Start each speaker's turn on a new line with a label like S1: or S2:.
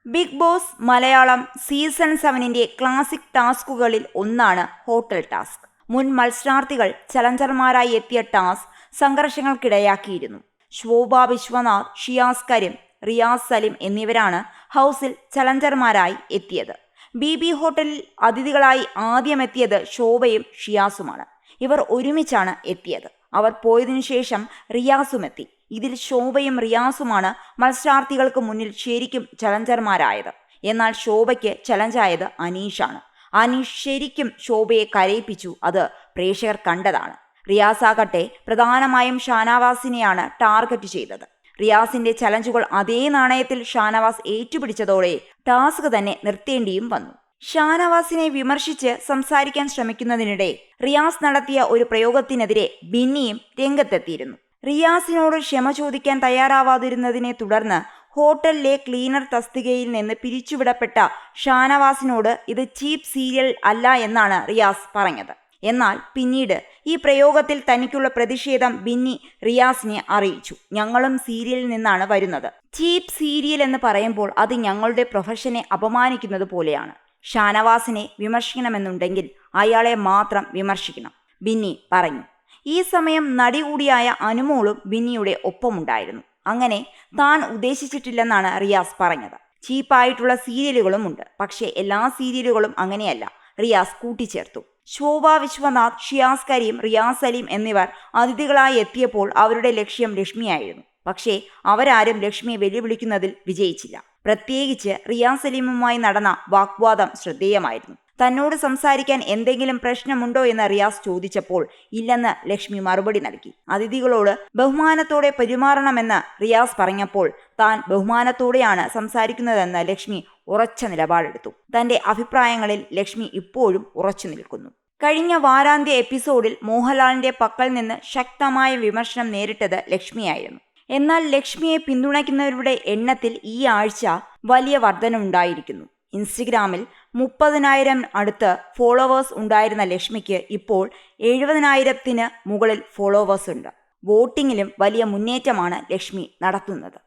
S1: Big Boss Malayalam season 7 classic ടാസ്കുകളിൽ ഒന്നാണ് hotel task. മുൻ മത്സരാർത്ഥികൾ ചലഞ്ചർമാരായി എത്തിയ ടാസ്ക് സംഘർഷങ്ങൾക്കിടയാക്കിയിരുന്നു. ശോഭ വിശ്വനാഥ്, ഷിയാസ് കരീം, റിയാസ് സലീം എന്നിവരാണ് ഹൗസിൽ ചലഞ്ചർമാരായി എത്തിയത്. BB ഹോട്ടലിൽ അതിഥികളായി ആദ്യമെത്തിയത് ശോഭയും ഷിയാസുമാണ്. ഇവർ ഒരുമിച്ചാണ് എത്തിയത്. അവർ പോയതിനു ശേഷം റിയാസും എത്തി. ഇതിൽ ശോഭയും റിയാസുമാണ് മത്സരാർത്ഥികൾക്ക് മുന്നിൽ ശരിക്കും ചലഞ്ചർമാരായത്. എന്നാൽ ശോഭയ്ക്ക് ചലഞ്ചായത് അനീഷാണ്. അനീഷ് ശരിക്കും ശോഭയെ കരയിപ്പിച്ചു. അത് പ്രേക്ഷകർ കണ്ടതാണ്. റിയാസാകട്ടെ പ്രധാനമായും ഷാനവാസിനെയാണ് ടാർഗറ്റ് ചെയ്തത്. റിയാസിന്റെ ചലഞ്ചുകൾ അതേ നാണയത്തിൽ ഷാനവാസ് ഏറ്റുപിടിച്ചതോടെ ടാസ്ക് തന്നെ നിർത്തേണ്ടിയും വന്നു. ഷാനവാസിനെ വിമർശിച്ച് സംസാരിക്കാൻ ശ്രമിക്കുന്നതിനിടെ റിയാസ് നടത്തിയ ഒരു പ്രയോഗത്തിനെതിരെ ബിന്നിയും രംഗത്തെത്തിയിരുന്നു. റിയാസിനോട് ക്ഷമ ചോദിക്കാൻ തയ്യാറാവാതിരുന്നതിനെ തുടർന്ന് ഹോട്ടലിലെ ക്ലീനർ തസ്തികയിൽ നിന്ന് പിരിച്ചുവിടപ്പെട്ട ഷാനവാസിനോട് ഇത് ചീപ്പ് സീരിയൽ അല്ല എന്നാണ് റിയാസ് പറഞ്ഞത്. എന്നാൽ പിന്നീട് ഈ പ്രയോഗത്തിൽ തനിക്കുള്ള പ്രതിഷേധം ബിന്നി റിയാസിനെ അറിയിച്ചു. ഞങ്ങളും സീരിയലിൽ നിന്നാണ് വരുന്നത്. ചീപ്പ് സീരിയൽ എന്ന് പറയുമ്പോൾ അത് ഞങ്ങളുടെ പ്രൊഫഷനെ അപമാനിക്കുന്നത് പോലെയാണ്. ഷാനവാസിനെ വിമർശിക്കണമെന്നുണ്ടെങ്കിൽ അയാളെ മാത്രം വിമർശിക്കണം, ബിന്നി പറഞ്ഞു. ഈ സമയം നടി കൂടിയായ അനുമോളും ബിന്നിയുടെ ഒപ്പമുണ്ടായിരുന്നു. അങ്ങനെ താൻ ഉദ്ദേശിച്ചിട്ടില്ലെന്നാണ് റിയാസ് പറഞ്ഞത്. ചീപ്പായിട്ടുള്ള സീരിയലുകളും ഉണ്ട്, പക്ഷേ എല്ലാ സീരിയലുകളും അങ്ങനെയല്ല, റിയാസ് കൂട്ടിച്ചേർത്തു. ശോഭ വിശ്വനാഥ്, ഷിയാസ് കരീം, റിയാസ് സലീം എന്നിവർ അതിഥികളായി എത്തിയപ്പോൾ അവരുടെ ലക്ഷ്യം ലക്ഷ്മിയായിരുന്നു. പക്ഷേ അവരാരും ലക്ഷ്മിയെ വെല്ലുവിളിക്കുന്നതിൽ വിജയിച്ചില്ല. പ്രത്യേകിച്ച് റിയാസ് സലീമുമായി നടന്ന വാഗ്വാദം ശ്രദ്ധേയമായിരുന്നു. തന്നോട് സംസാരിക്കാൻ എന്തെങ്കിലും പ്രശ്നമുണ്ടോ എന്ന് റിയാസ് ചോദിച്ചപ്പോൾ ഇല്ലെന്ന് ലക്ഷ്മി മറുപടി നൽകി. അതിഥികളോട് ബഹുമാനത്തോടെ പെരുമാറണമെന്ന് റിയാസ് പറഞ്ഞപ്പോൾ താൻ ബഹുമാനത്തോടെയാണ് സംസാരിക്കുന്നതെന്ന് ലക്ഷ്മി ഉറച്ച നിലപാടെടുത്തു. തന്റെ അഭിപ്രായങ്ങളിൽ ലക്ഷ്മി ഇപ്പോഴും ഉറച്ചു നിൽക്കുന്നു. കഴിഞ്ഞ വാരാന്ത്യ എപ്പിസോഡിൽ മോഹൻലാലിന്റെ പക്കൽ നിന്ന് ശക്തമായ വിമർശനം നേരിട്ടത് ലക്ഷ്മിയായിരുന്നു. എന്നാൽ ലക്ഷ്മിയെ പിന്തുണയ്ക്കുന്നവരുടെ എണ്ണത്തിൽ ഈ ആഴ്ച വലിയ വർധനവുണ്ടായിരിക്കുന്നു. ഇൻസ്റ്റഗ്രാമിൽ 30,000 അടുത്ത് ഫോളോവേഴ്സ് ഉണ്ടായിരുന്ന ലക്ഷ്മിക്ക് ഇപ്പോൾ 70,000-ന് മുകളിൽ ഫോളോവേഴ്സ് ഉണ്ട്. വോട്ടിങ്ങിലും വലിയ മുന്നേറ്റമാണ് ലക്ഷ്മി നടത്തുന്നത്.